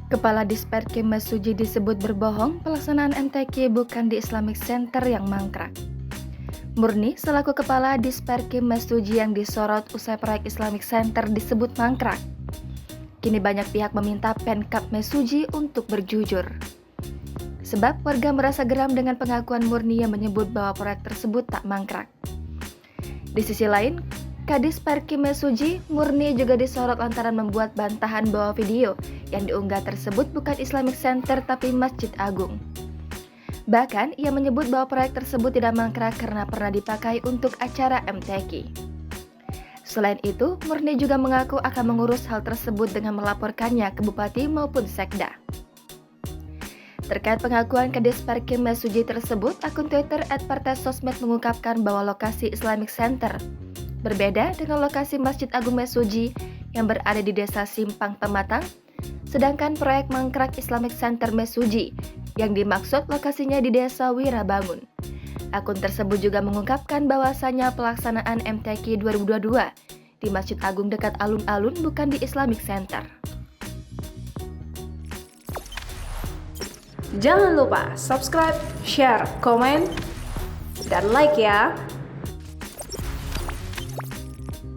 Kepala Disperkim Mesuji disebut berbohong, pelaksanaan MTQ bukan di Islamic Center yang mangkrak. Murni selaku Kepala Disperkim Mesuji yang disorot usai proyek Islamic Center disebut mangkrak. Kini banyak pihak meminta Pemkab Mesuji untuk berjujur. Sebab warga merasa geram dengan pengakuan Murni yang menyebut bahwa proyek tersebut tak mangkrak. Di sisi lain, Kadis Perkim Mesuji, Murni juga disorot lantaran membuat bantahan bahwa video yang diunggah tersebut bukan Islamic Center tapi Masjid Agung. Bahkan, ia menyebut bahwa proyek tersebut tidak mangkrak karena pernah dipakai untuk acara MTQ. Selain itu, Murni juga mengaku akan mengurus hal tersebut dengan melaporkannya ke Bupati maupun Sekda. Terkait pengakuan Kadis Perkim Mesuji tersebut, akun Twitter @partaisosmed mengungkapkan bahwa lokasi Islamic Center berbeda dengan lokasi Masjid Agung Mesuji yang berada di Desa Simpang Pematang, sedangkan proyek mangkrak Islamic Center Mesuji yang dimaksud lokasinya di Desa Wirabangun. Akun tersebut juga mengungkapkan bahwasanya pelaksanaan MTQ 2022 di Masjid Agung dekat alun-alun bukan di Islamic Center. Jangan lupa subscribe, share, komen, dan like ya!